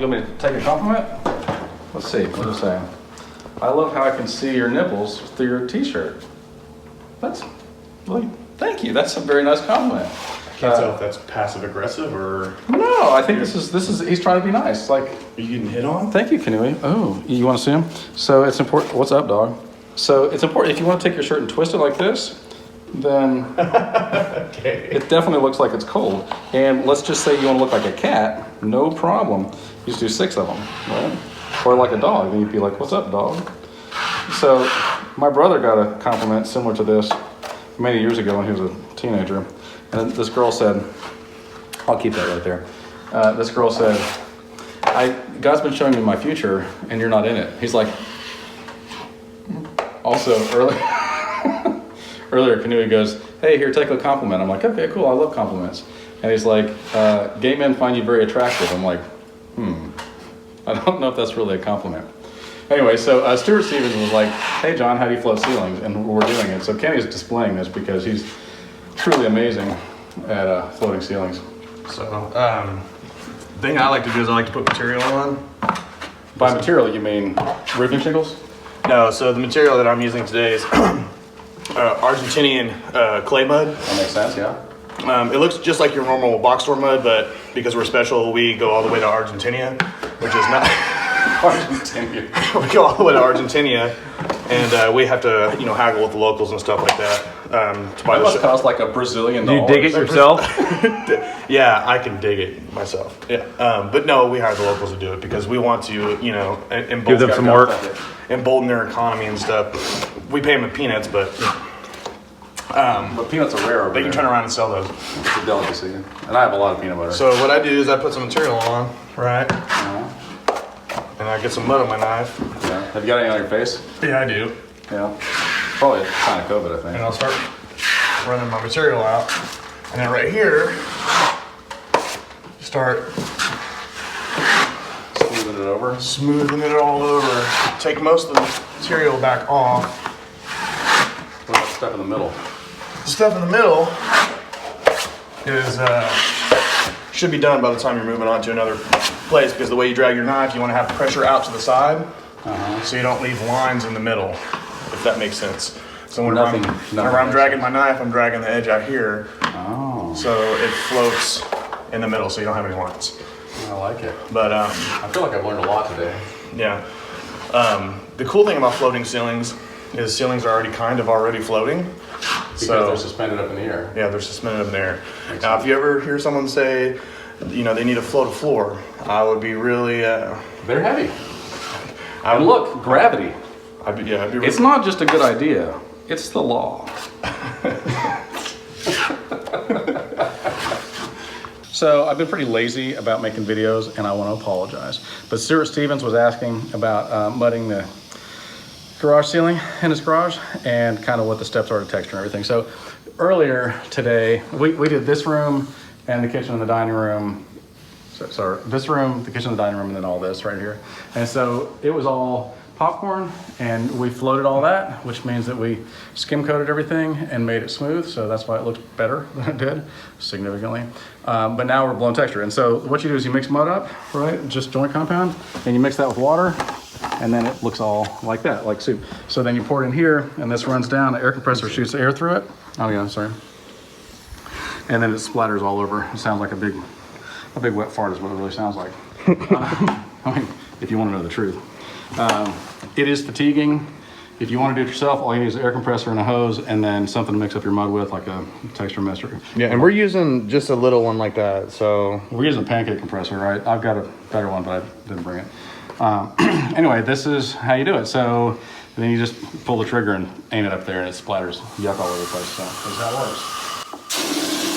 You want me to take a compliment? Let's see, what does it say? I love how I can see your nipples through your t-shirt. That's, really, thank you, that's a very nice compliment. Can't tell if that's passive aggressive or. No, I think this is, he's trying to be nice. Like, Are you getting hit on? thank you, Kanui. Oh, you want to see him? So it's important, what's up, dog? So it's important, if you want to take your shirt and twist it like this, then Okay. it definitely looks like it's cold. And let's just say you want to look like a cat, no problem. You just do 6 of them, right? Or like a dog, then you'd be like, what's up, dog? So my brother got a compliment similar to this many years ago when he was a teenager. And this girl said, I'll keep that right there. This girl said, God's been showing me my future and you're not in it. He's like, also earlier Kanui goes, hey, here, take a compliment. I'm like, okay, cool, I love compliments. And he's like, gay men find you very attractive. I'm like, I don't know if that's really a compliment. Anyway, so Stuart Stevens was like, hey John, how do you float ceilings? And we're doing it. So Kenny's displaying this because he's truly amazing at floating ceilings. So, the thing I like to do is I like to put material on. By material, you mean roofing shingles? No, so the material that I'm using today is Argentinian clay mud. That makes sense, yeah. It looks just like your normal box store mud, but because we're special, we go all the way to Argentina, which is not. Argentina. We go all the way to Argentina, and we have to, haggle with the locals and stuff like that. To buy That must cost like $1 Brazilian. Do you dig it yourself? Yeah, I can dig it myself. Yeah, but no, we hire the locals to do it because we want to, Give them some work. embolden their economy and stuff. We pay them in peanuts, but But peanuts are rare over they can there. turn around and sell those. It's a delicacy. And I have a lot of peanut butter. So what I do is I put some material on, right, and I get some mud on my knife. Yeah. Have you got any on your face? Yeah, I do. Yeah. Probably a sign of COVID, I And think. I'll start running my material out. And then right here, start Smoothing it over. smoothing it all over. Take most of the material back off. What about stuff in the middle? The stuff in the middle is should be done by the time you're moving on to another place because the way you drag your knife, you want to have pressure out to the side so you don't leave lines in the middle, if that makes sense. So whenever I'm dragging my knife, I'm dragging the edge out here. Oh, So it floats in the middle so you don't have any lines. I like it. But I feel like I've learned a lot today. yeah. The cool thing about floating ceilings is ceilings are already floating. Because they're suspended up in the air. Yeah, they're suspended up in the air. Now, if you ever hear someone say, they need to float a floor, I would be really. They're heavy. And look, gravity. I'd be really. It's not just a good idea. It's the law. So I've been pretty lazy about making videos and I want to apologize. But Stuart Stevens was asking about mudding the garage ceiling in his garage and kind of what the steps are to texture and everything. So earlier today, we did this room and the kitchen and the dining room. Sorry, this room, the kitchen, and the dining room, and then all this right here. And so it was all popcorn and we floated all that, which means that we skim coated everything and made it smooth. So that's why it looks better than it did significantly. But now we're blowing texture. And so what you do is you mix mud up, right? Just joint compound, and you mix that with water, and then it looks all like that, like soup. So then you pour it in here and this runs down, the air compressor shoots air through it. Oh yeah, sorry. And then it splatters all over. It sounds like a big wet fart is what it really sounds like. I mean, if you want to know the truth. It is fatiguing. If you want to do it yourself, all you need is an air compressor and a hose and then something to mix up your mud with, like a texture mixer. Yeah, and we're using just a little one like that, so. We're using a pancake compressor, right? I've got a better one, but I didn't bring it. Anyway, this is how you do it. So then you just pull the trigger and aim it up there and it splatters yuck all over the place. So that's how it works.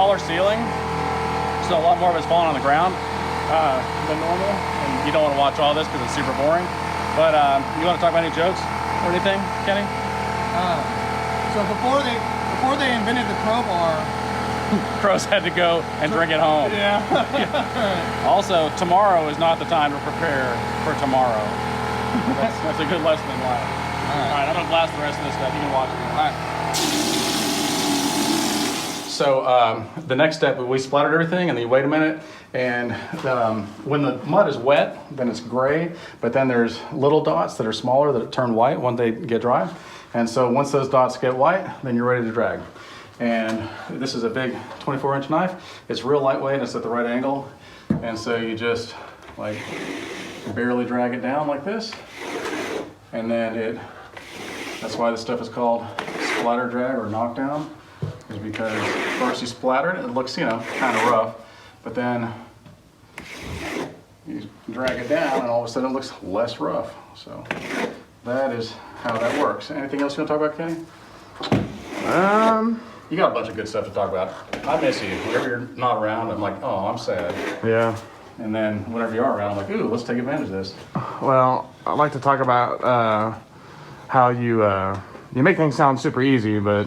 taller ceiling, so a lot more of it's falling on the ground than normal. And you don't want to watch all this because it's super boring. But you want to talk about any jokes or anything, Kenny? So before they invented the crowbar, Crows had to go and drink it home. yeah. Also, tomorrow is not the time to prepare for tomorrow. That's a good lesson in life. All right, I'm gonna blast the rest of this stuff. You can watch it. All right. So the next step, we splattered everything, and then you wait a minute. And when the mud is wet, then it's gray. But then there's little dots that are smaller that turn white when they get dry. And so once those dots get white, then you're ready to drag. And this is a big 24-inch knife. It's real lightweight, it's at the right angle. And so you just like barely drag it down like this. And then that's why this stuff is called splatter drag or knockdown, is because first you splatter it, it looks, kind of rough, but then you drag it down and all of a sudden it looks less rough. So that is how that works. Anything else you want to talk about, Kenny? You got a bunch of good stuff to talk about. I miss you. Whenever you're not around, I'm like, oh, I'm sad. Yeah. And then whenever you are around, I'm like, ooh, let's take advantage of this. Well, I'd like to talk about how you make things sound super easy, but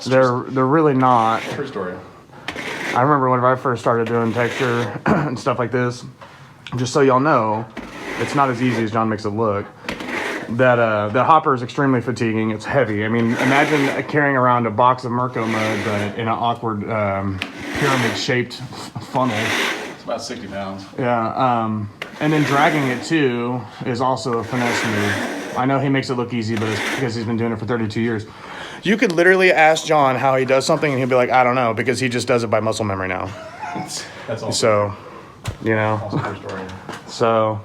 they're really not. True story. I remember whenever I first started doing texture and stuff like this, just so y'all know, it's not as easy as John makes it look. That the hopper is extremely fatiguing. It's heavy. I mean, imagine carrying around a box of Mirko mud, but in an awkward pyramid-shaped funnel. It's about 60 pounds. Yeah, and then dragging it too is also a finesse move. I know he makes it look easy, but it's because he's been doing it for 32 years. You could literally ask John how he does something, and he'll be like, I don't know, because he just does it by muscle memory now. That's awesome. So, Also true story. So,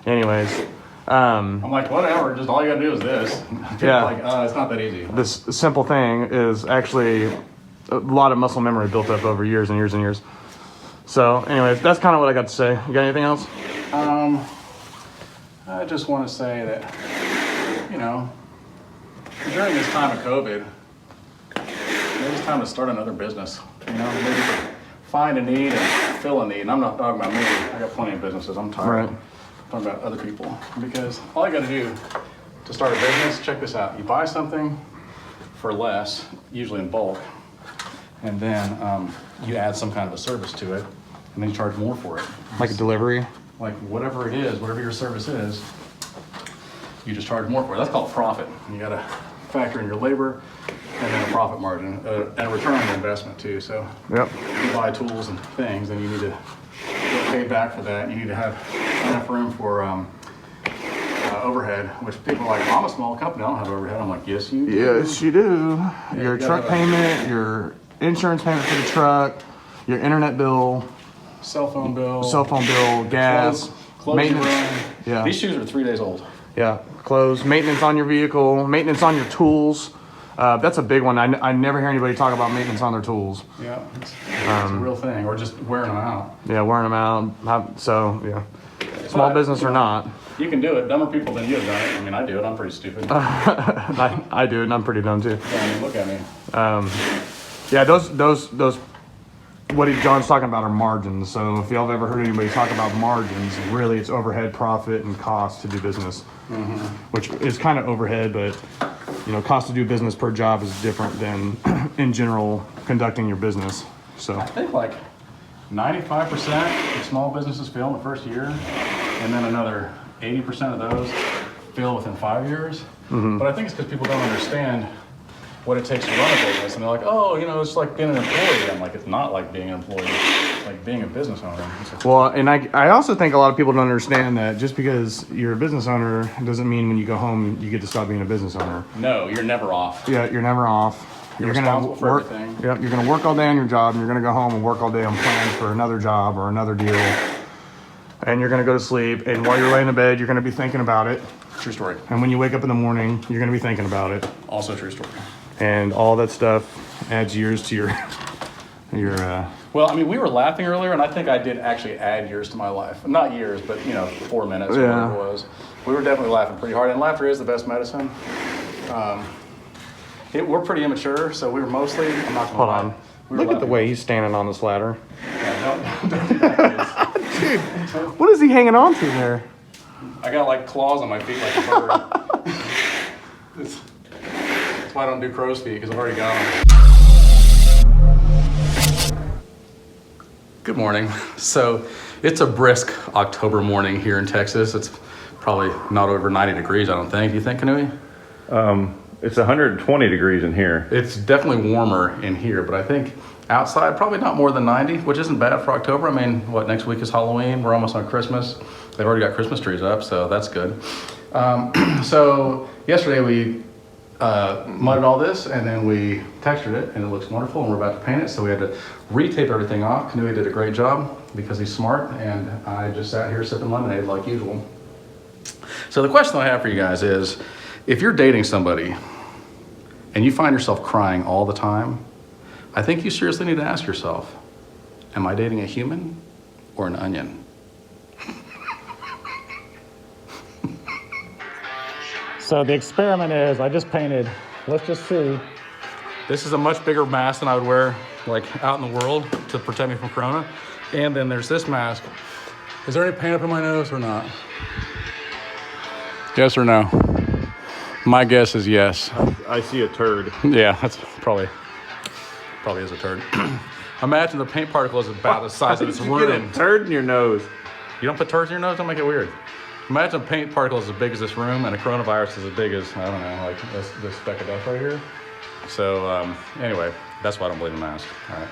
anyways. I'm like, whatever, just all you gotta do is this. People Yeah. are like, it's not that easy. This simple thing is actually a lot of muscle memory built up over years and years and years. So, anyways, that's kind of what I got to say. You got anything else? I just want to say that, during this time of COVID, maybe it's time to start another business. Maybe find a need and fill a need. And I'm not talking about me. I got plenty of businesses. I'm tired. Right. I'm talking about other people. Because all you got to do to start a business, check this out. You buy something for less, usually in bulk, and then you add some kind of a service to it, and then you charge more for it. Like a delivery? Like whatever it is, whatever your service is, you just charge more for it. That's called profit. You got to factor in your labor and then a profit margin and a return on your investment too. So Yep. you buy tools and things, and you need to get paid back for that. You need to have enough room for overhead, which people are like, I'm a small company, I don't have overhead. I'm like, yes, you do. Yes, you do. Your you gotta truck have a- payment, your insurance payment for the truck, your internet bill, Cell phone bill, gas, clothes maintenance. you run. Yeah. These shoes are 3 days old. Yeah, clothes, maintenance on your vehicle, maintenance on your tools. That's a big one. I never hear anybody talk about maintenance on their tools. Yeah, it's a real thing, or just wearing them out. Yeah, wearing them out. So, yeah. Small But, business or not. You can do it. Dumber people than you have done it. I mean, I do it. I'm pretty stupid. I do it, and I'm pretty dumb too. I mean, look at me. Yeah, those what John's talking about are margins. So if y'all have ever heard anybody talk about margins, really it's overhead, profit, and cost to do business, which is kind of overhead, but cost to do business per job is different than in general conducting your business. So I think like 95% of small businesses fail in the first year, and then another 80% of those fail within 5 years. But I think it's because people don't understand what it takes to run a business, and they're like, oh, it's like being an employee. I'm like, it's not like being an employee. It's like being a business owner. well, and I also think a lot of people don't understand that just because you're a business owner doesn't mean when you go home you get to stop being a business owner. No, you're never off. Yeah, you're never off. You're gonna responsible for work. everything. Yep, you're gonna work all day on your job, and you're gonna go home and work all day on plans for another job or another deal. And you're gonna go to sleep, and while you're laying in bed, you're gonna be thinking about it. True story. And when you wake up in the morning, you're gonna be thinking about it. Also true story. And all that stuff adds years to your Well, I mean, we were laughing earlier, and I think I did actually add years to my life. Not years, but 4 minutes or Yeah. whatever it was. We were definitely laughing pretty hard, and laughter is the best medicine. We're pretty immature, so we were mostly, I'm not gonna Hold lie, on. Look at the way he's standing on this ladder. Don't do that, kids. What is he hanging on to there? I got like claws on my feet like a bird. That's why I don't do crow's feet, because I've already got them. Good morning. So it's a brisk October morning here in Texas. It's probably not over 90 degrees, I don't think. Do you think, Kanui? It's 120 degrees in here. It's definitely warmer in here, but I think outside probably not more than 90, which isn't bad for October. I mean, what, next week is Halloween. We're almost on Christmas. They've already got Christmas trees up, so that's good. So yesterday we mudded all this, and then we textured it, and it looks wonderful, and we're about to paint it. So we had to retape everything off. Kanui did a great job because he's smart, and I just sat here sipping lemonade like usual. So the question I have for you guys is, if you're dating somebody and you find yourself crying all the time, I think you seriously need to ask yourself, am I dating a human or an onion? So the experiment is, I just painted, let's just see. This is a much bigger mask than I would wear like out in the world to protect me from Corona. And then there's this mask. Is there any paint up in my nose or not? Yes or no? My guess is yes. I see a turd. Yeah, that's probably is a turd. Imagine the paint particle is about the size of this You get room. a turd in your nose. You don't put turds in your nose? Don't make it weird. Imagine a paint particle is as big as this room and a coronavirus is as big as, I don't know, like this speck of dust right here. So anyway, that's why I don't believe in masks. All right.